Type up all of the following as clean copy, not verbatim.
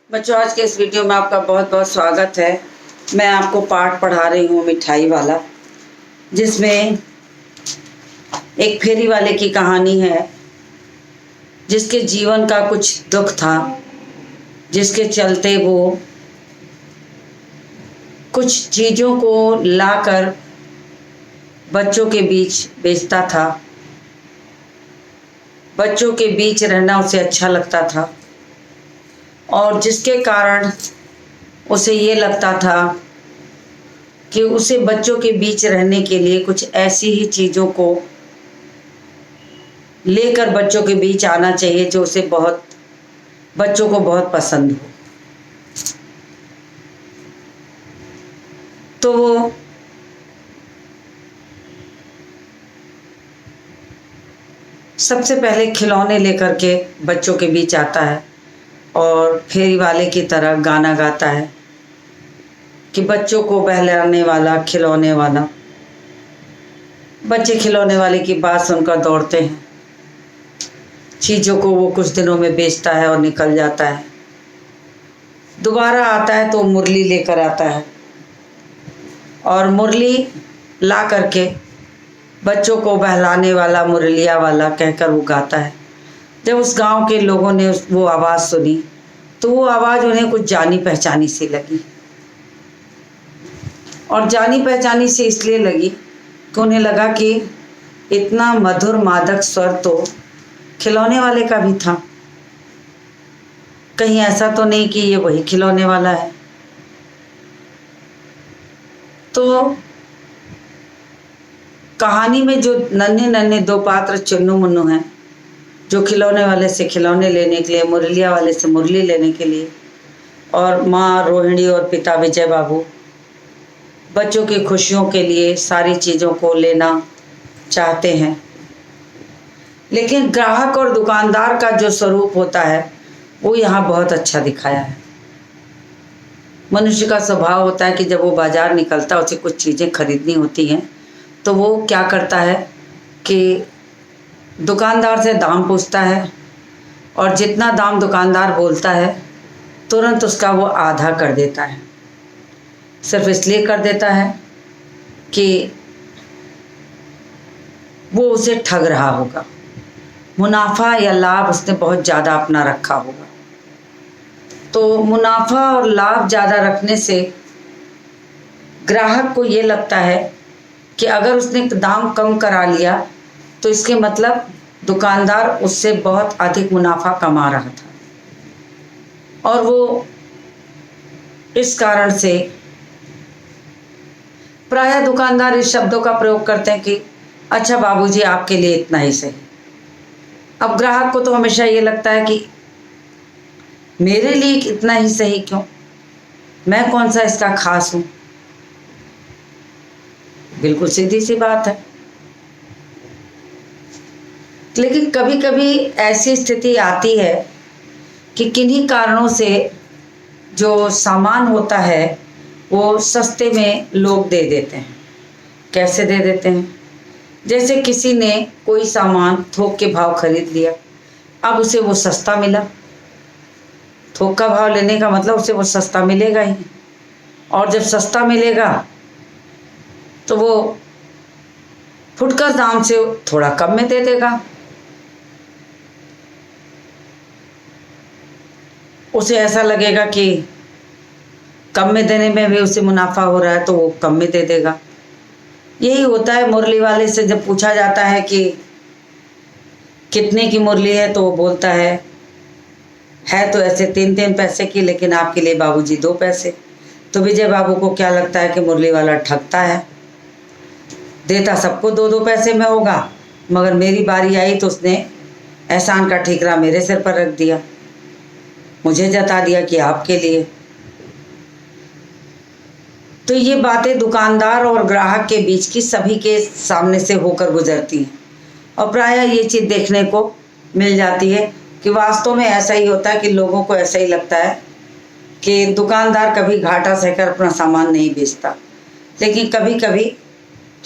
बच्चों, आज के इस वीडियो में आपका बहुत बहुत स्वागत है। मैं आपको पाठ पढ़ा रही हूँ मिठाई वाला, जिसमें एक फेरी वाले की कहानी है, जिसके जीवन का कुछ दुख था, जिसके चलते वो कुछ चीज़ों को लाकर बच्चों के बीच बेचता था। बच्चों के बीच रहना उसे अच्छा लगता था और जिसके कारण उसे ये लगता था कि उसे बच्चों के बीच रहने के लिए कुछ ऐसी ही चीज़ों को लेकर बच्चों के बीच आना चाहिए जो उसे बच्चों को बहुत पसंद हो। तो वो सबसे पहले खिलौने लेकर के बच्चों के बीच आता है और फेरी वाले की तरह गाना गाता है कि बच्चों को बहलाने वाला खिलौने वाला। बच्चे खिलौने वाले की बात सुनकर दौड़ते हैं। चीज़ों को वो कुछ दिनों में बेचता है और निकल जाता है। दोबारा आता है तो मुरली लेकर आता है और मुरली ला करके बच्चों को बहलाने वाला मुरलिया वाला कहकर वो गाता है। जब उस गांव के लोगों ने वो आवाज़ सुनी तो वो आवाज़ उन्हें कुछ जानी पहचानी सी लगी, और जानी पहचानी सी इसलिए लगी कि उन्हें लगा कि इतना मधुर मादक स्वर तो खिलौने वाले का भी था। कहीं ऐसा तो नहीं कि ये वही खिलौने वाला है। तो कहानी में जो नन्हे नन्हे दो पात्र चुन्नू मुन्नू हैं, जो खिलौने वाले से खिलौने लेने के लिए, मुरलिया वाले से मुरली लेने के लिए, और माँ रोहिणी और पिता विजय बाबू बच्चों की खुशियों के लिए सारी चीज़ों को लेना चाहते हैं। लेकिन ग्राहक और दुकानदार का जो स्वरूप होता है वो यहाँ बहुत अच्छा दिखाया है। मनुष्य का स्वभाव होता है कि जब वो बाज़ार निकलता है, उसे कुछ चीज़ें खरीदनी होती हैं, तो वो क्या करता है कि दुकानदार से दाम पूछता है और जितना दाम दुकानदार बोलता है तुरंत उसका वो आधा कर देता है। सिर्फ इसलिए कर देता है कि वो उसे ठग रहा होगा। मुनाफा या लाभ उसने बहुत ज़्यादा अपना रखा होगा। तो मुनाफा और लाभ ज़्यादा रखने से ग्राहक को ये लगता है कि अगर उसने दाम कम करा लिया तो इसके मतलब दुकानदार उससे बहुत अधिक मुनाफा कमा रहा था, और वो इस कारण से प्रायः दुकानदार इस शब्दों का प्रयोग करते हैं कि अच्छा बाबूजी, आपके लिए इतना ही सही। अब ग्राहक को तो हमेशा ये लगता है कि मेरे लिए इतना ही सही क्यों, मैं कौन सा इसका खास हूँ। बिल्कुल सीधी सी बात है। लेकिन कभी कभी ऐसी स्थिति आती है कि किन्हीं कारणों से जो सामान होता है वो सस्ते में लोग दे देते हैं। कैसे दे देते हैं? जैसे किसी ने कोई सामान थोक के भाव खरीद लिया, अब उसे वो सस्ता मिला। थोक का भाव लेने का मतलब उसे वो सस्ता मिलेगा ही, और जब सस्ता मिलेगा तो वो फुटकर दाम से थोड़ा कम में दे देगा। उसे ऐसा लगेगा कि कम में देने में भी उसे मुनाफा हो रहा है, तो वो कम में दे देगा। यही होता है मुरली वाले से। जब पूछा जाता है कि कितने की मुरली है, तो वो बोलता है तो ऐसे 3-3 पैसे की, लेकिन आपके लिए बाबूजी 2 पैसे। तो विजय बाबू को क्या लगता है कि मुरली वाला ठगता है, देता सबको 2-2 पैसे में होगा, मगर मेरी बारी आई तो उसने एहसान का ठीकरा मेरे सिर पर रख दिया, मुझे जता दिया कि आपके लिए। तो ये बातें दुकानदार और ग्राहक के बीच की सभी के सामने से होकर गुजरती हैं, और प्रायः ये चीज़ देखने को मिल जाती है कि वास्तव में ऐसा ही होता है कि लोगों को ऐसा ही लगता है कि दुकानदार कभी घाटा सहकर अपना सामान नहीं बेचता। लेकिन कभी कभी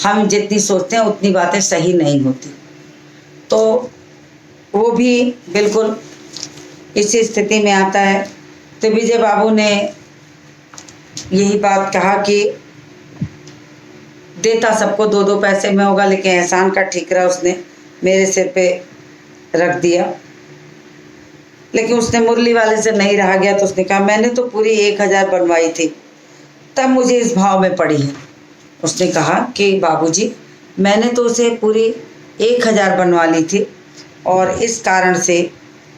हम जितनी सोचते हैं उतनी बातें सही नहीं होती। तो वो भी बिल्कुल इसी स्थिति में आता है तो विजय बाबू ने यही बात कहा कि देता सबको 2-2 पैसे में होगा, लेकिन एहसान का ठीकरा उसने मेरे सिर पे रख दिया। लेकिन उसने मुरली वाले से नहीं रहा गया, तो उसने कहा मैंने तो पूरी 1000 बनवाई थी, तब मुझे इस भाव में पड़ी है। उसने कहा कि बाबूजी, मैंने तो उसे पूरी 1000 बनवा ली थी और इस कारण से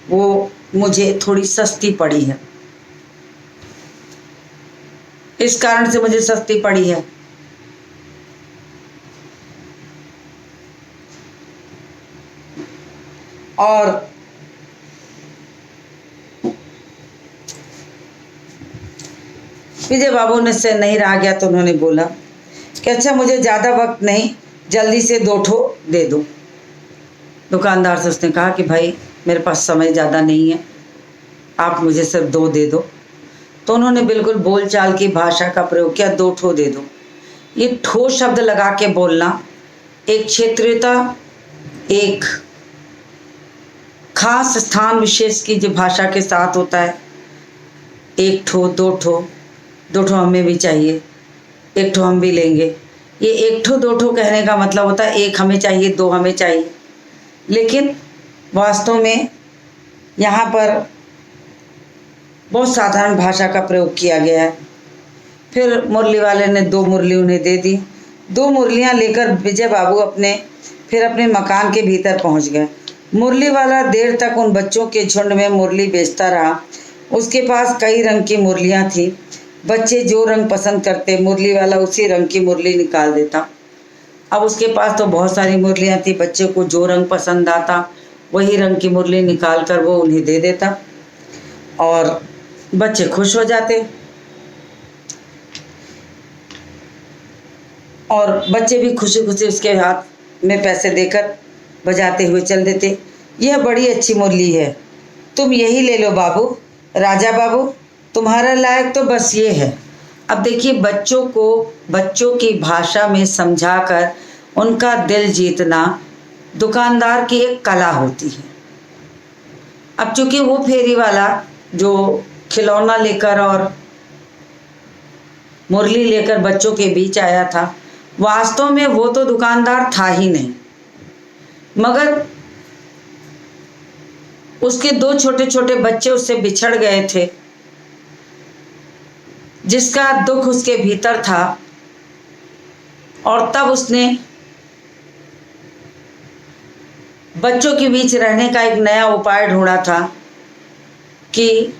वो मुझे थोड़ी सस्ती पड़ी है, इस कारण से मुझे सस्ती पड़ी है। और विजय बाबू ने से नहीं रहा गया, तो उन्होंने बोला कि अच्छा मुझे ज़्यादा वक्त नहीं, जल्दी से 2 ठो दे दो। दुकानदार से उसने कहा कि भाई मेरे पास समय ज़्यादा नहीं है, आप मुझे सिर्फ 2 दे दो। तो उन्होंने बिल्कुल बोलचाल की भाषा का प्रयोग किया, 2 ठो दे दो। ये ठो शब्द लगा के बोलना एक क्षेत्रीयता, एक खास स्थान विशेष की जो भाषा के साथ होता है। 1 ठो, 2 ठो, 2 ठो हमें भी चाहिए, 1 ठो हम भी लेंगे। ये 1 ठो 2 ठो कहने का मतलब होता है 1 हमें चाहिए, 2 हमें चाहिए। लेकिन वास्तव में यहाँ पर बहुत साधारण भाषा का प्रयोग किया गया है। फिर मुरली वाले ने 2 मुरली उन्हें दे दी। 2 मुरलियाँ लेकर विजय बाबू फिर अपने मकान के भीतर पहुँच गए। मुरली वाला देर तक उन बच्चों के झुंड में मुरली बेचता रहा। उसके पास कई रंग की मुरलियाँ थीं। बच्चे जो रंग पसंद करते, मुरली वाला उसी रंग की मुरली निकाल देता। अब उसके पास तो बहुत सारी मुरलियाँ थी, बच्चे को जो रंग पसंद आता वही रंग की मुरली निकाल कर वो उन्हें दे देता और बच्चे खुश हो जाते। और बच्चे भी खुशी खुशी उसके हाथ में पैसे देकर बजाते हुए चल देते। यह बड़ी अच्छी मुरली है, तुम यही ले लो बाबू, राजा बाबू, तुम्हारा लायक तो बस ये है। अब देखिए, बच्चों को बच्चों की भाषा में समझाकर उनका दिल जीतना दुकानदार की एक कला होती है। अब चूंकि वो फेरी वाला जो खिलौना लेकर और मुरली लेकर बच्चों के बीच आया था, वास्तव में वो तो दुकानदार था ही नहीं, मगर उसके 2 छोटे छोटे बच्चे उससे बिछड़ गए थे, जिसका दुख उसके भीतर था। और तब उसने बच्चों के बीच रहने का एक नया उपाय ढूंढा था कि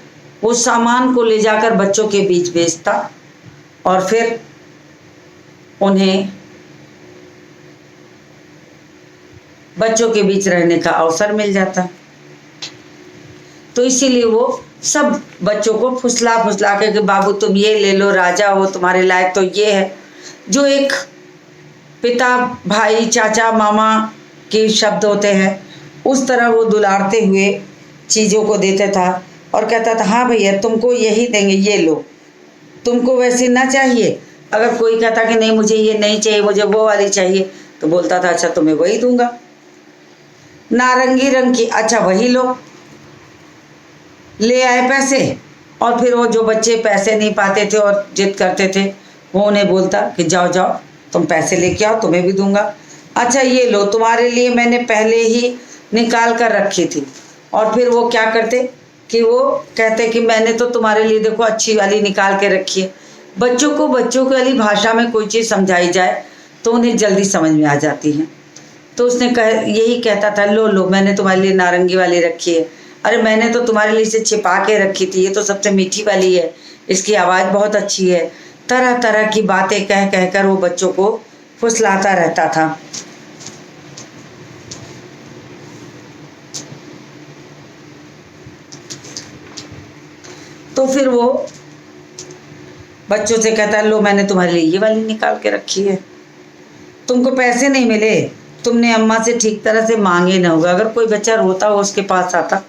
वो सामान को ले जाकर बच्चों के बीच बेचता और फिर उन्हें बच्चों के बीच रहने का अवसर मिल जाता। तो इसीलिए वो सब बच्चों को फुसला फुसला के कि बाबू तुम ये ले लो, राजा हो, तुम्हारे लायक तो ये है, जो एक पिता, भाई, चाचा, मामा के शब्द होते हैं, उस तरह वो दुलारते हुए चीज़ों को देता था और कहता था हाँ भैया तुमको यही देंगे, ये लो, तुमको वैसे ना चाहिए। अगर कोई कहता कि नहीं मुझे ये नहीं चाहिए, मुझे वो वाली चाहिए, तो बोलता था अच्छा तुम्हें वही दूंगा। नारंगी रंग की, अच्छा वही लो, ले आए पैसे। और फिर वो जो बच्चे पैसे नहीं पाते थे और जिद करते थे, वो उन्हें बोलता कि जाओ जाओ तुम पैसे लेके आओ, तुम्हें भी दूंगा। अच्छा ये लो, तुम्हारे लिए मैंने पहले ही निकाल कर रखी थी। और फिर वो क्या करते कि वो कहते कि मैंने तो तुम्हारे लिए देखो अच्छी वाली निकाल के रखी है। बच्चों को बच्चों की वाली भाषा में कोई चीज़ समझाई जाए तो उन्हें जल्दी समझ में आ जाती है। तो उसने यही कहता था, लो लो मैंने तुम्हारे लिए नारंगी वाली रखी है, अरे मैंने तो तुम्हारे लिए इसे छिपा के रखी थी, ये तो सबसे मीठी वाली है, इसकी आवाज़ बहुत अच्छी है। तरह तरह की बातें कह कह कर वो बच्चों को फुसलाता रहता था। तो फिर वो बच्चों से कहता है लो मैंने तुम्हारे लिए ये वाली निकाल के रखी है। तुमको पैसे नहीं मिले, तुमने अम्मा से ठीक तरह से मांगे ना होगा। अगर कोई बच्चा रोता हो उसके पास आता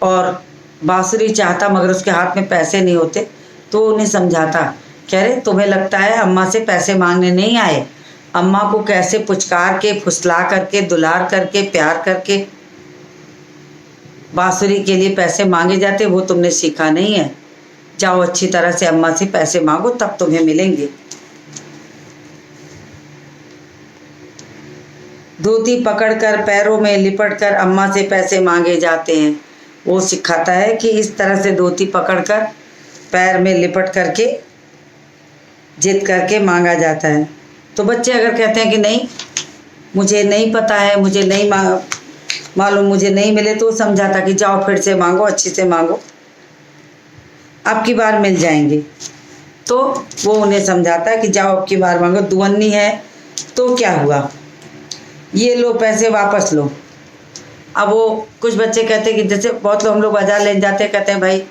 और बांसुरी चाहता मगर उसके हाथ में पैसे नहीं होते, तो उन्हें समझाता, कह रहे तुम्हें लगता है अम्मा से पैसे मांगने नहीं आए, अम्मा को कैसे पुचकार के, फुसला करके, दुलार करके, प्यार करके बांसुरी के लिए पैसे मांगे जाते, वो तुमने सीखा नहीं है। जाओ अच्छी तरह से अम्मा से पैसे मांगो, तब तुम्हें मिलेंगे। धोती पकड़कर पैरों में लिपटकर अम्मा से पैसे मांगे जाते हैं। वो सिखाता है कि इस तरह से धोती पकड़कर पैर में लिपट करके जिद करके मांगा जाता है। तो बच्चे अगर कहते हैं कि नहीं, मुझे नहीं पता है, मुझे नहीं मालूम, मुझे नहीं मिले, तो समझाता कि जाओ फिर से मांगो, अच्छे से मांगो, अब की बार मिल जाएंगे। तो वो उन्हें समझाता है कि जाओ अब की बार मांगो, दुअन्नी है तो क्या हुआ, ये लो पैसे वापस लो। अब वो कुछ बच्चे कहते हैं कि जैसे बहुत लोग, हम लोग बाजार लेने जाते हैं, कहते हैं भाई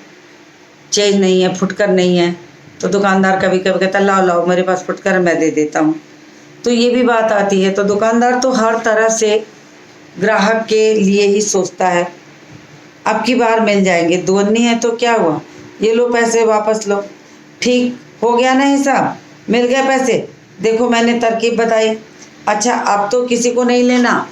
चेंज नहीं है, फुटकर नहीं है, तो दुकानदार कभी कभी कहता है लाओ लाओ मेरे पास फुटकर है, मैं दे देता हूँ। तो ये भी बात आती है। तो दुकानदार तो हर तरह से ग्राहक के लिए ही सोचता है, अब की बार मिल जाएंगे, दुअन्नी है तो क्या हुआ, ये लो पैसे वापस लो, ठीक हो गया ना हिसाब, मिल गए पैसे, देखो मैंने तरकीब बताई, अच्छा अब तो किसी को नहीं लेना।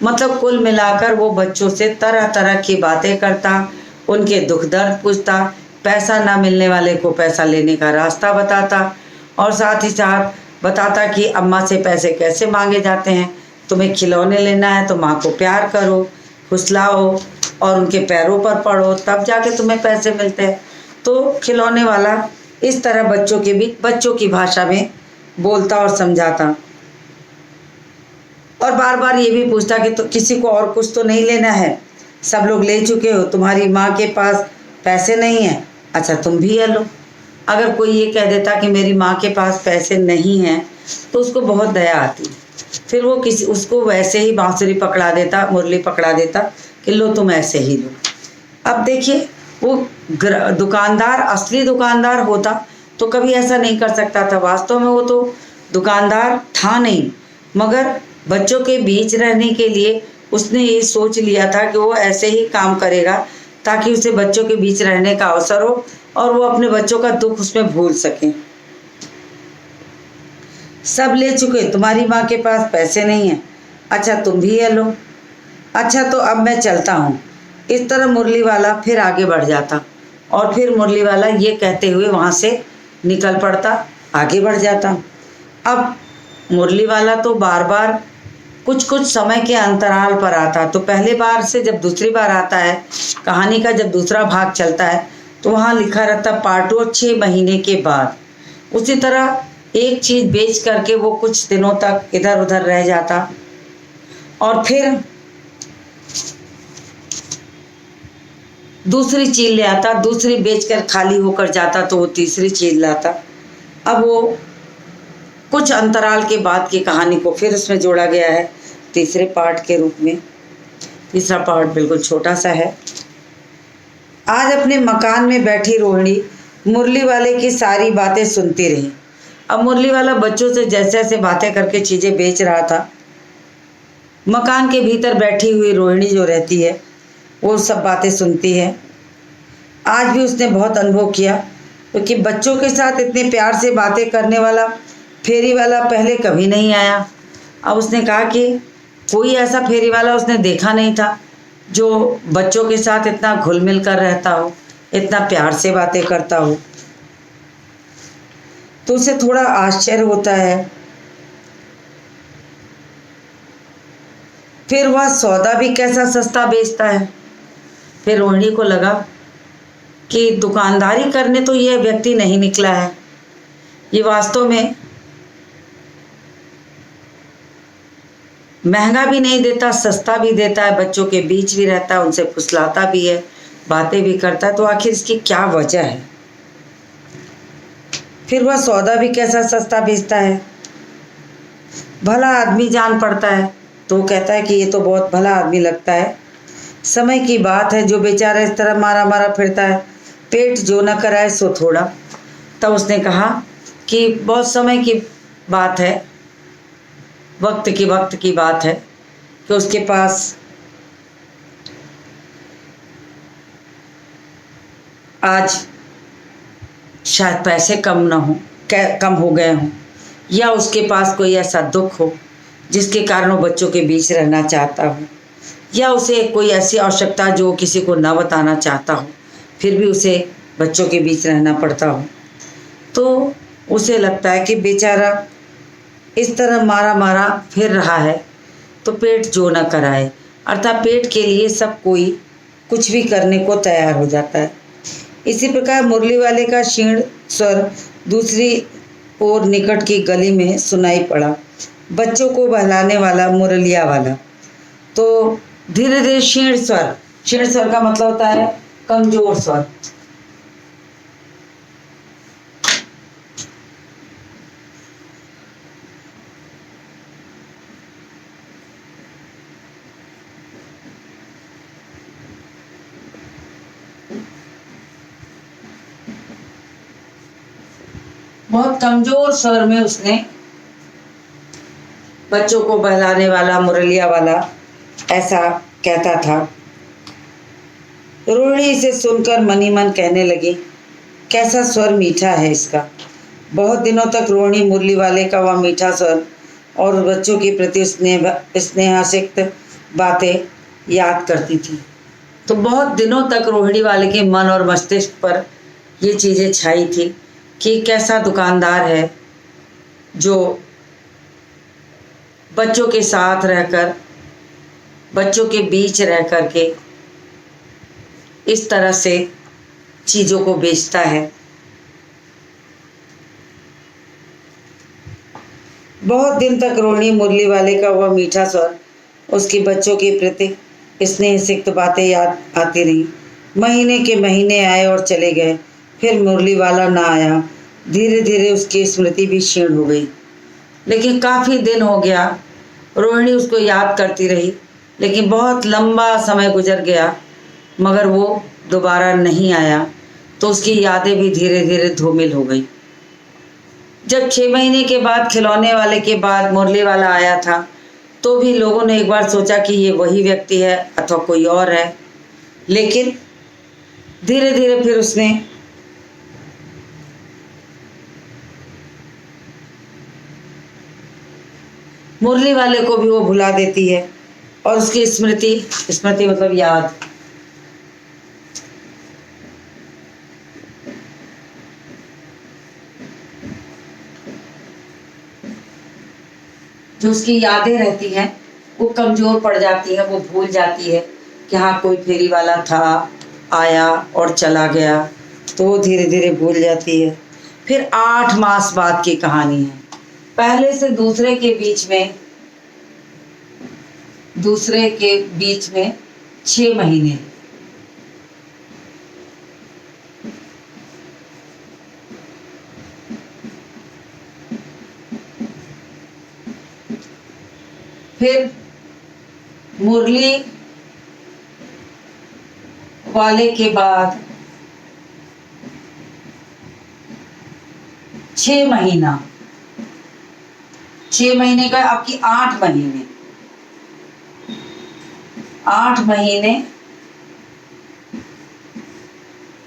मतलब कुल मिलाकर वो बच्चों से तरह तरह की बातें करता, उनके दुख दर्द पूछता, पैसा ना मिलने वाले को पैसा लेने का रास्ता बताता, और साथ ही साथ बताता कि अम्मा से पैसे कैसे मांगे जाते हैं। तुम्हें खिलौने लेना है तो माँ को प्यार करो, फुसलाओ और उनके पैरों पर पड़ो, तब जाके तुम्हें पैसे मिलते हैं। तो खिलौने वाला इस तरह बच्चों के बीच बच्चों की भाषा में बोलता और समझाता, और बार बार ये भी पूछता कि तो किसी को और कुछ तो नहीं लेना है, सब लोग ले चुके हो, तुम्हारी माँ के पास पैसे नहीं हैं, अच्छा तुम भी ये लो। अगर कोई ये कह देता कि मेरी माँ के पास पैसे नहीं हैं, तो उसको बहुत दया आती, फिर वो उसको वैसे ही बांसुरी पकड़ा देता, मुरली पकड़ा देता कि लो तुम ऐसे ही लो। अब देखिए, वो दुकानदार असली दुकानदार होता तो कभी ऐसा नहीं कर सकता था। वास्तव में वो तो दुकानदार था नहीं, मगर बच्चों के बीच रहने के लिए उसने ये सोच लिया था कि वो ऐसे ही काम करेगा ताकि उसे बच्चों के बीच रहने का अवसर हो और वो अपने बच्चों का दुख उसमें भूल सके। सब ले चुके, तुम्हारी माँ के पास पैसे नहीं है, अच्छा तुम भी ये लो, अच्छा तो अब मैं चलता हूँ। इस तरह मुरली वाला फिर आगे बढ़ जाता और फिर मुरली वाला ये कहते हुए वहाँ से निकल पड़ता, आगे बढ़ जाता। अब मुरली वाला तो बार बार कुछ कुछ समय के अंतराल पर आता, तो पहले बार से जब दूसरी बार आता है, कहानी का जब दूसरा भाग चलता है, तो वहाँ लिखा रहता पार्ट 2 6 महीने के बाद। उसी तरह एक चीज़ बेच करके वो कुछ दिनों तक इधर उधर रह जाता और फिर दूसरी चीज़ ले आता, दूसरी बेचकर खाली होकर जाता तो वो तीसरी चीज़ लाता। अब वो कुछ अंतराल के बाद की कहानी को फिर उसमें जोड़ा गया है तीसरे पार्ट के रूप में। तीसरा पार्ट बिल्कुल छोटा सा है। आज अपने मकान में बैठी रोहिणी मुरली वाले की सारी बातें सुनती रही। अब मुरली वाला बच्चों से जैसे जैसे बातें करके चीज़ें बेच रहा था, मकान के भीतर बैठी हुई रोहिणी जो रहती है वो सब बातें सुनती है। आज भी उसने बहुत अनुभव किया, क्योंकि बच्चों के साथ इतने प्यार से बातें करने वाला फेरी वाला पहले कभी नहीं आया। अब उसने कहा कि कोई ऐसा फेरी वाला उसने देखा नहीं था जो बच्चों के साथ इतना घुल मिल कर रहता हो, इतना प्यार से बातें करता हो। तो उसे थोड़ा आश्चर्य होता है। फिर वह सौदा भी कैसा सस्ता बेचता है। फिर रोहिणी को लगा कि दुकानदारी करने तो यह व्यक्ति नहीं निकला है, ये वास्तव में महंगा भी नहीं देता, सस्ता भी देता है, बच्चों के बीच भी रहता है, उनसे फुसलाता भी है, बातें भी करता है, तो आखिर इसकी क्या वजह है। फिर वह सौदा भी कैसा सस्ता बेचता है। भला आदमी जान पड़ता है तो वो कहता है कि ये तो बहुत भला आदमी लगता है, समय की बात है जो बेचारा इस तरह मारा मारा फिरता है, पेट जो न कराए सो थोड़ा। तब उसने कहा कि बहुत समय की बात है, वक्त की बात है कि उसके पास आज शायद पैसे कम हो गए हों, या उसके पास कोई ऐसा दुख हो जिसके कारण वो बच्चों के बीच रहना चाहता हो, या उसे कोई ऐसी आवश्यकता जो किसी को ना बताना चाहता हो, फिर भी उसे बच्चों के बीच रहना पड़ता हो, तो उसे लगता है कि बेचारा इस तरह मारा मारा फिर रहा है तो पेट जो न कराए, अर्थात पेट के लिए सब कोई कुछ भी करने को तैयार हो जाता है। इसी प्रकार मुरली वाले का क्षीण स्वर दूसरी ओर निकट की गली में सुनाई पड़ा, बच्चों को बहलाने वाला मुरलिया वाला। तो धीरे धीरे क्षीण स्वर का मतलब होता है कमजोर स्वर। बहुत कमजोर स्वर में उसने बच्चों को बहलाने वाला मुरलिया वाला ऐसा कहता था। रोहिणी इसे सुनकर मनी मन कहने लगी, कैसा स्वर मीठा है इसका। बहुत दिनों तक रोहिणी मुरली वाले का वह मीठा स्वर और बच्चों के प्रति स्नेहासिक्त बातें याद करती थी। तो बहुत दिनों तक रोहिणी वाले के मन और मस्तिष्क पर ये चीज़ें छाई थी कि कैसा दुकानदार है जो बच्चों के साथ रहकर, बच्चों के बीच रह कर के इस तरह से चीज़ों को बेचता है। बहुत दिन तक रोहिणी मुरली वाले का वह मीठा स्वर, उसकी बच्चों के प्रति स्नेह सिक्त बातें याद आती रही। महीने के महीने आए और चले गए, फिर मुरली वाला ना आया। धीरे धीरे उसकी स्मृति भी क्षीण हो गई। लेकिन काफ़ी दिन हो गया, रोहिणी उसको याद करती रही, लेकिन बहुत लंबा समय गुजर गया मगर वो दोबारा नहीं आया। तो उसकी यादें भी धीरे धीरे धूमिल हो गई। जब 6 महीने के बाद खिलौने वाले के बाद मुरली वाला आया था, तो भी लोगों ने एक बार सोचा कि ये वही व्यक्ति है अथवा कोई और है। लेकिन धीरे धीरे फिर उसने मुरली वाले को भी वो भुला देती है और उसकी स्मृति मतलब याद, जो उसकी यादें रहती हैं वो कमज़ोर पड़ जाती है। वो भूल जाती है कि हाँ कोई फेरी वाला था, आया और चला गया, तो वो धीरे धीरे भूल जाती है। फिर 8 मास बाद की कहानी है। पहले से दूसरे के बीच में 6 महीने। फिर मुरली वाले के बाद 6 महीना, 6 महीने का आपकी 8 महीने, 8 महीने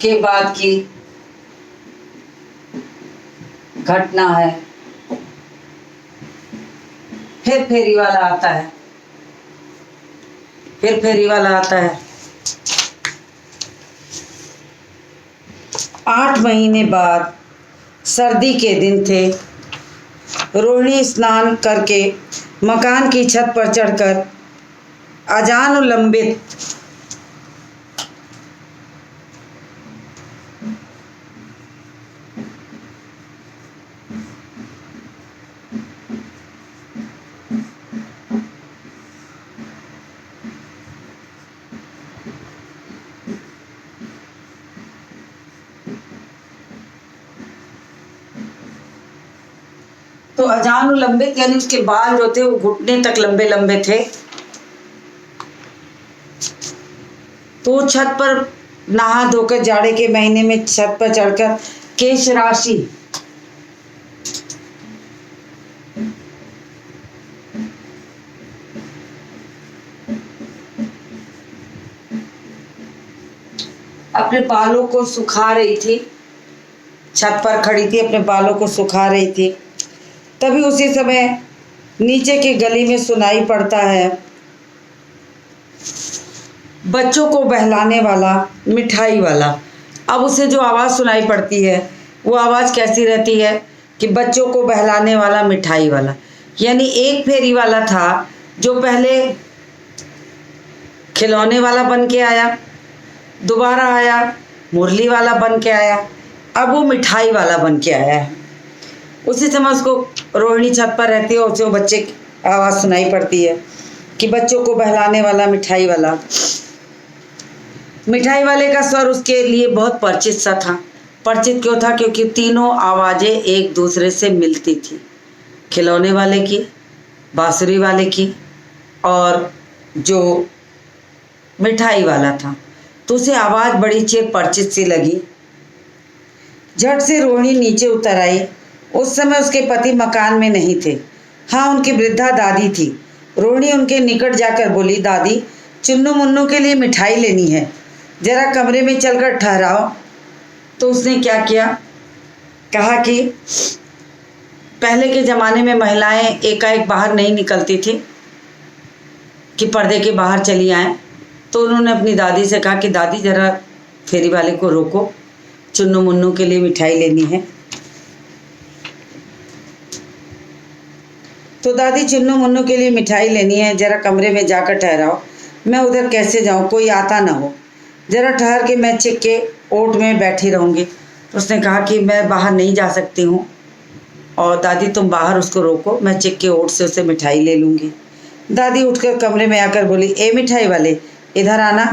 के बाद की घटना है। फिर फेरी वाला आता है। 8 महीने बाद सर्दी के दिन थे। रोहिणी स्नान करके मकान की छत पर चढ़कर अजानुलंबित तो अजानुलंबित यानी उसके बाल जो थे वो घुटने तक लंबे लंबे थे। तो छत पर नहा धोकर जाड़े के महीने में छत पर चढ़कर केश राशि अपने बालों को सुखा रही थी। छत पर खड़ी थी, अपने बालों को सुखा रही थी। तभी उसी समय नीचे की गली में सुनाई पड़ता है, बच्चों को बहलाने वाला, मिठाई वाला। अब उसे जो आवाज़ सुनाई पड़ती है वो आवाज़ कैसी रहती है कि बच्चों को बहलाने वाला, मिठाई वाला। यानी एक फेरी वाला था जो पहले खिलौने वाला बन के आया, दोबारा आया मुरली वाला बन के आया, अब वो मिठाई वाला बन के आया है। उसी समय उसको रोहिणी छत पर रहती है और उसे बच्चे की आवाज़ सुनाई पड़ती है कि बच्चों को बहलाने वाला, मिठाई वाला। मिठाई वाले का स्वर उसके लिए बहुत परिचित सा था। परिचित क्यों था? क्योंकि तीनों आवाज़ें एक दूसरे से मिलती थी, खिलौने वाले की, बांसुरी वाले की और जो मिठाई वाला था। तो उसे आवाज़ बड़ी चिर परिचित सी लगी। झट से रोहिणी नीचे उतर आई। उस समय उसके पति मकान में नहीं थे। हाँ, उनकी वृद्धा दादी थी। रोहिणी उनके निकट जाकर बोली, दादी, चुन्नू मुन्नू के लिए मिठाई लेनी है, जरा कमरे में चलकर ठहराओ। तो उसने क्या किया, कहा कि पहले के ज़माने में महिलाएं एकाएक बाहर नहीं निकलती थी कि पर्दे के बाहर चली आएं। तो उन्होंने अपनी दादी से कहा कि दादी ज़रा फेरी वाले को रोको, चुन्नू मुन्नू के लिए मिठाई लेनी है। तो दादी, चुन्नू मुन्नू के लिए मिठाई लेनी है, ज़रा कमरे में जाकर ठहराओ। मैं उधर कैसे जाऊं, कोई आता ना हो, ज़रा ठहर के मैं चिक के ओट में बैठी रहूँगी। तो उसने कहा कि मैं बाहर नहीं जा सकती हूँ और दादी तुम बाहर उसको रोको, मैं चिक के ओट से उसे मिठाई ले लूँगी। दादी उठकर कमरे में आकर बोली, ए मिठाई वाले, इधर आना।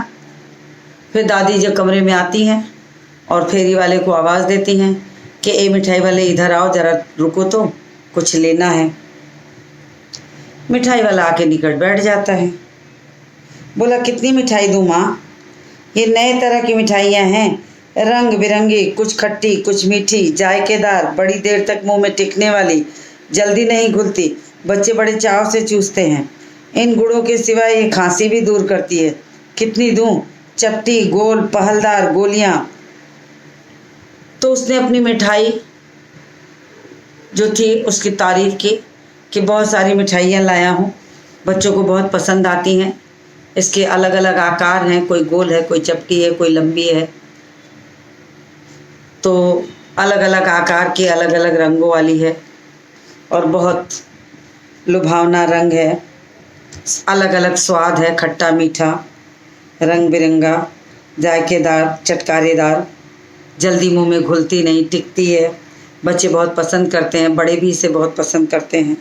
फिर दादी जब कमरे में आती हैं और फेरी वाले को आवाज़ देती हैं कि ए मिठाई वाले इधर आओ, ज़रा रुको तो कुछ लेना है। मिठाई वाला आके निकट बैठ जाता है। बोला, कितनी मिठाई दूँ माँ? ये नए तरह की मिठाइयाँ हैं, रंग बिरंगी, कुछ खट्टी कुछ मीठी, जायकेदार, बड़ी देर तक मुंह में टिकने वाली, जल्दी नहीं घुलती, बच्चे बड़े चाव से चूसते हैं। इन गुड़ों के सिवाय ये खांसी भी दूर करती है। कितनी दूँ? चपटी, गोल, पहलदार गोलियाँ। तो उसने अपनी मिठाई जो थी उसकी तारीफ़ की कि बहुत सारी मिठाइयाँ लाया हूँ, बच्चों को बहुत पसंद आती हैं। इसके अलग अलग आकार हैं, कोई गोल है, कोई चपटी है, कोई लंबी है। तो अलग अलग आकार की, अलग अलग रंगों वाली है और बहुत लुभावना रंग है, अलग अलग स्वाद है, खट्टा मीठा, रंग बिरंगा, जायकेदार, चटकारेदार, जल्दी मुंह में घुलती नहीं, टिकती है, बच्चे बहुत पसंद करते हैं, बड़े भी इसे बहुत पसंद करते हैं।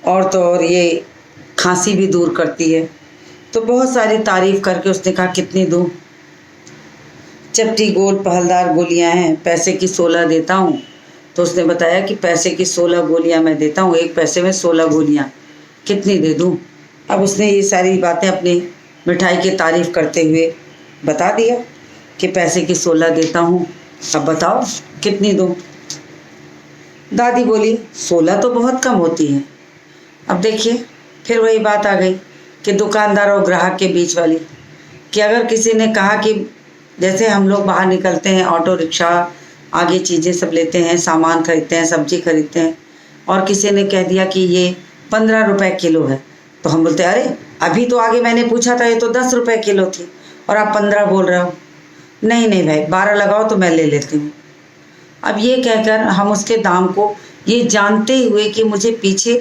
और तो और ये खांसी भी दूर करती है। तो बहुत सारी तारीफ़ करके उसने कहा, कितनी दूँ? चपटी, गोल, पहलदार गोलियां हैं, पैसे की 16 देता हूँ। तो उसने बताया कि पैसे की 16 गोलियां मैं देता हूँ, एक पैसे में 16 गोलियां, कितनी दे दूँ? अब उसने ये सारी बातें अपनी मिठाई की तारीफ़ करते हुए बता दिया कि पैसे की 16 देता हूँ, अब बताओ कितनी दूँ? दादी बोली, 16 तो बहुत कम होती है। अब देखिए, फिर वही बात आ गई कि दुकानदार और ग्राहक के बीच वाली, कि अगर किसी ने कहा कि जैसे हम लोग बाहर निकलते हैं, ऑटो रिक्शा आगे चीज़ें सब लेते हैं, सामान खरीदते हैं, सब्जी खरीदते हैं, और किसी ने कह दिया कि ये 15 रुपए किलो है, तो हम बोलते हैं, अरे अभी तो आगे मैंने पूछा था, ये तो 10 रुपए किलो थी और आप 15 बोल रहे हो। नहीं नहीं भाई, 12 लगाओ तो मैं ले लेती हूँ। अब ये कहकर हम उसके दाम को ये जानते हुए कि मुझे पीछे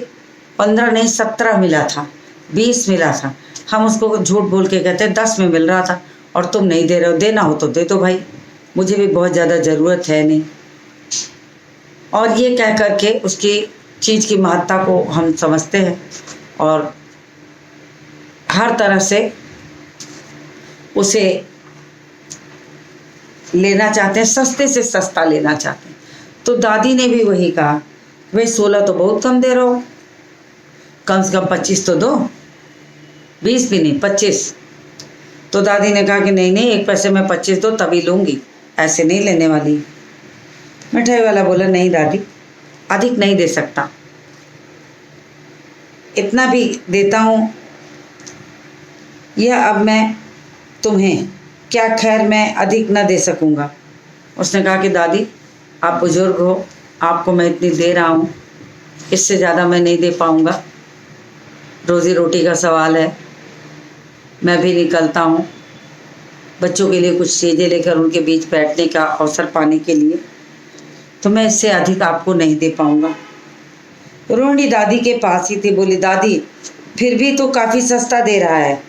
15 नहीं 17 मिला था, 20 मिला था, हम उसको झूठ बोल के कहते हैं 10 में मिल रहा था और तुम नहीं दे रहे हो, देना हो तो दे दो भाई, मुझे भी बहुत ज़्यादा ज़रूरत है नहीं। और ये कह कर के उसकी चीज़ की महत्ता को हम समझते हैं और हर तरह से उसे लेना चाहते हैं, सस्ते से सस्ता लेना चाहते हैं। तो दादी ने भी वही कहा, भाई 16 तो बहुत कम दे रहे हो, कम से कम 25 तो दो, 20 भी नहीं 25। तो दादी ने कहा कि नहीं नहीं, एक पैसे में 25 दो तभी लूँगी, ऐसे नहीं लेने वाली। मिठाई वाला बोला, नहीं दादी, अधिक नहीं दे सकता, इतना भी देता हूँ, यह अब मैं तुम्हें क्या, खैर मैं अधिक न दे सकूँगा। उसने कहा कि दादी आप बुजुर्ग हो, आपको मैं इतनी दे रहा हूँ, इससे ज़्यादा मैं नहीं दे पाऊँगा, रोज़ी रोटी का सवाल है। मैं भी निकलता हूँ बच्चों के लिए कुछ चीज़ें लेकर उनके बीच बैठने का अवसर पाने के लिए, तो मैं इससे अधिक आपको नहीं दे पाऊँगा। रोहिणी दादी के पास ही थी। बोली, दादी फिर भी तो काफ़ी सस्ता दे रहा है,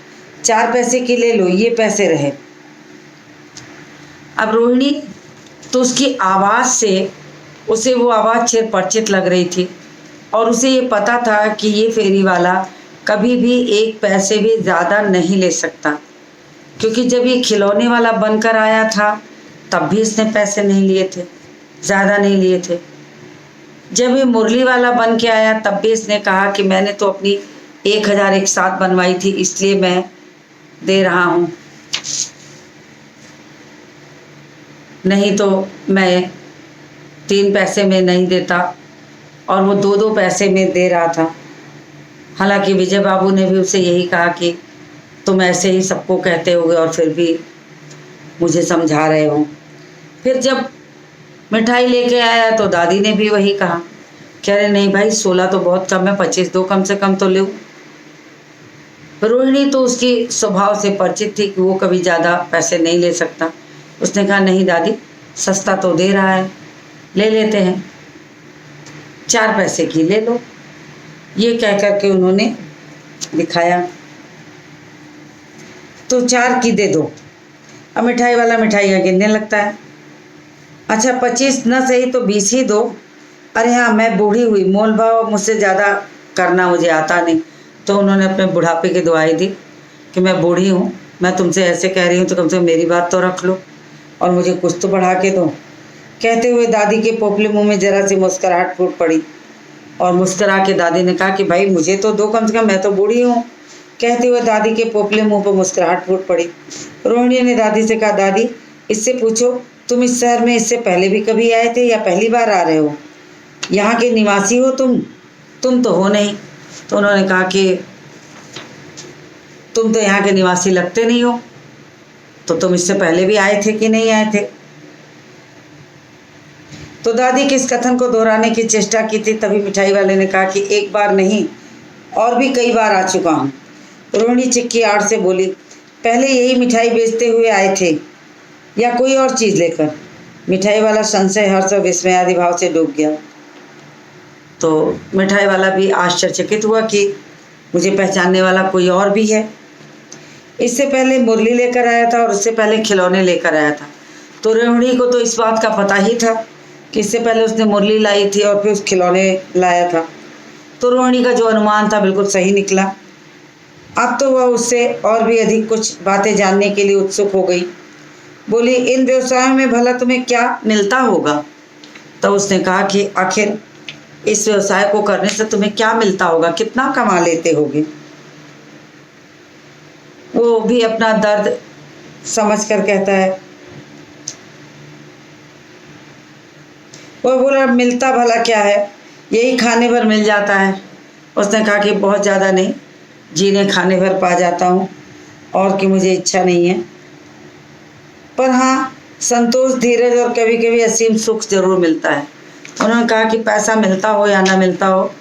4 पैसे की ले लो, ये पैसे रहे। अब रोहिणी तो उसकी आवाज़ से उसे वो आवाज़ चिर परिचित लग रही थी और उसे ये पता था कि ये फेरी वाला कभी भी 1 पैसे भी ज़्यादा नहीं ले सकता, क्योंकि जब ये खिलौने वाला बनकर आया था तब भी इसने पैसे नहीं लिए थे, ज़्यादा नहीं लिए थे। जब ये मुरली वाला बन के आया तब भी इसने कहा कि मैंने तो अपनी 1000 एक साथ बनवाई थी, इसलिए मैं दे रहा हूँ, नहीं तो मैं 3 पैसे में नहीं देता। और वो 2-2 पैसे में दे रहा था। हालांकि विजय बाबू ने भी उसे यही कहा कि तुम ऐसे ही सबको कहते होगे और फिर भी मुझे समझा रहे हो। फिर जब मिठाई लेके आया तो दादी ने भी वही कहा, कह रहे नहीं भाई 16 तो बहुत कम है, 25 दो कम से कम तो लो। रोहिणी तो उसकी स्वभाव से परिचित थी कि वो कभी ज़्यादा पैसे नहीं ले सकता। उसने कहा नहीं दादी, सस्ता तो दे रहा है, ले लेते हैं, 4 पैसे की ले लो। ये कह कर के उन्होंने दिखाया, तो 4 की दे दो। अब मिठाई वाला मिठाइयाँ गिनने लगता है। अच्छा 25 न सही तो 20 ही दो। अरे हाँ, मैं बूढ़ी हुई, मोल भाव मुझसे ज़्यादा करना मुझे आता नहीं। तो उन्होंने अपने बुढ़ापे की दुआई दी कि मैं बूढ़ी हूँ, मैं तुमसे ऐसे कह रही हूँ तो कम से कम मेरी बात तो रख लो और मुझे कुछ तो बढ़ा के दो। कहते हुए दादी के पोपले मुंह में जरा सी मुस्कुराहट फूट पड़ी और मुस्कुरा के दादी ने कहा कि भाई मुझे तो दो कम से कम, मैं तो बूढ़ी हूँ। कहते हुए दादी के पोपले मुंह पर मुस्कुराहट फूट पड़ी। रोहिणी ने दादी से कहा, दादी इससे पूछो तुम इस शहर में इससे पहले भी कभी आए थे या पहली बार आ रहे हो? यहाँ के निवासी हो तुम तो हो नहीं। तो उन्होंने कहा कि तुम तो यहाँ के निवासी लगते नहीं हो, तो तुम इससे पहले भी आए थे कि नहीं आए थे? तो दादी के इस कथन को दोहराने की चेष्टा की थी, तभी मिठाई वाले ने कहा कि एक बार नहीं और भी कई बार आ चुका हूँ। रोहिणी चिक्की आड़ से बोली, पहले यही मिठाई बेचते हुए आए थे या कोई और चीज़ लेकर? मिठाई वाला संशय, हर्ष और विस्मय आदि भाव से डूब गया। तो मिठाई वाला भी आश्चर्यचकित हुआ कि मुझे पहचानने वाला कोई और भी है। इससे पहले मुरली लेकर आया था और उससे पहले खिलौने लेकर आया था। तो रोहिणी को तो इस बात का पता ही था कि इससे पहले उसने मुरली लाई थी और फिर उस खिलौने लाया था। तो रोहिणी का जो अनुमान था बिल्कुल सही निकला। अब तो वह उससे और भी अधिक कुछ बातें जानने के लिए उत्सुक हो गई। बोली, इन व्यवसायों में भला तुम्हें क्या मिलता होगा? तो उसने कहा कि आखिर इस व्यवसाय को करने से तुम्हें क्या मिलता होगा, कितना कमा लेते होगे? वो भी अपना दर्द समझ कर कहता है, वो बोला मिलता भला क्या है, यही खाने भर मिल जाता है। उसने कहा कि बहुत ज़्यादा नहीं, जीने खाने भर पा जाता हूँ और कि मुझे इच्छा नहीं है, पर हाँ संतोष, धीरज और कभी कभी असीम सुख जरूर मिलता है। उन्होंने कहा कि पैसा मिलता हो या ना मिलता हो,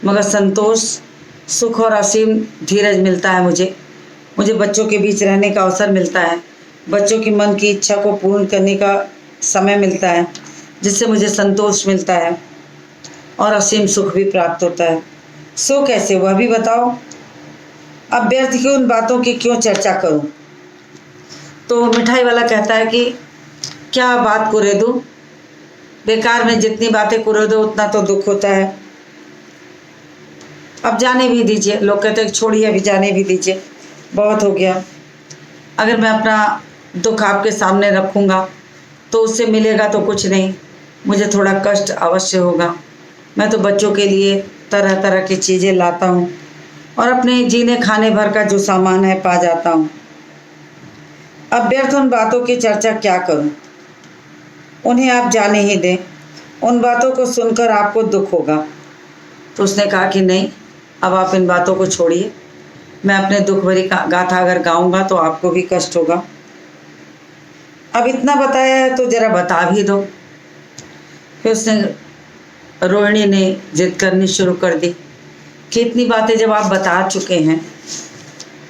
मगर संतोष, सुख और असीम धीरज मिलता है मुझे बच्चों के बीच रहने का अवसर मिलता है, बच्चों की मन की इच्छा को पूर्ण करने का समय मिलता है, जिससे मुझे संतोष मिलता है और असीम सुख भी प्राप्त होता है। सो कैसे, वह भी बताओ। अब व्यर्थ की उन बातों की क्यों चर्चा करूं? तो मिठाई वाला कहता है कि क्या बात कुरे दूं, बेकार में जितनी बातें कुरे दो उतना तो दुख होता है। अब जाने भी दीजिए। लोग कहते हैं छोड़िए, अभी जाने भी दीजिए, बहुत हो गया। अगर मैं अपना दुख आपके सामने रखूँगा तो उससे मिलेगा तो कुछ नहीं, मुझे थोड़ा कष्ट अवश्य होगा। मैं तो बच्चों के लिए तरह तरह की चीज़ें लाता हूँ और अपने जीने खाने भर का जो सामान है पा जाता हूँ। अब व्यर्थ उन बातों की चर्चा क्या करूँ, उन्हें आप जाने ही दें, उन बातों को सुनकर आपको दुख होगा। तो उसने कहा कि नहीं, अब आप इन बातों को छोड़िए, मैं अपने दुख भरी गाथा अगर गाऊंगा तो आपको भी कष्ट होगा। अब इतना बताया है तो ज़रा बता भी दो। फिर उसने रोहिणी ने जिद करनी शुरू कर दी कि इतनी बातें जब आप बता चुके हैं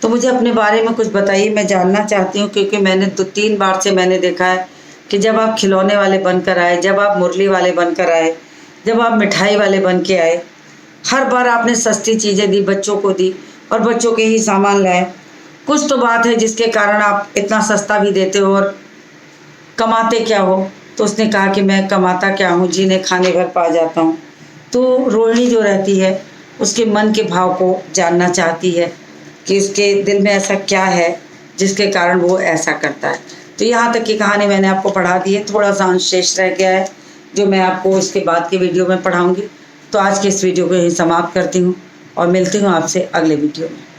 तो मुझे अपने बारे में कुछ बताइए, मैं जानना चाहती हूँ, क्योंकि मैंने 2-3 बार से मैंने देखा है कि जब आप खिलौने वाले बनकर आए, जब आप मुरली वाले बनकर आए, जब आप मिठाई वाले बन के आए, हर बार आपने सस्ती चीज़ें दी, बच्चों को दी और बच्चों के ही सामान लाए। कुछ तो बात है जिसके कारण आप इतना सस्ता भी देते हो और कमाते क्या हो? तो उसने कहा कि मैं कमाता क्या हूँ, जीने खाने भर पा जाता हूँ। तो रोहिणी जो रहती है उसके मन के भाव को जानना चाहती है कि उसके दिल में ऐसा क्या है जिसके कारण वो ऐसा करता है। तो यहाँ तक की कहानी मैंने आपको पढ़ा दी है, थोड़ा सा अंश शेष रह गया है जो मैं आपको इसके बाद के वीडियो में पढ़ाऊँगी। तो आज के इस वीडियो को यहीं समाप्त करती हूँ और मिलती हूँ आपसे अगले वीडियो में।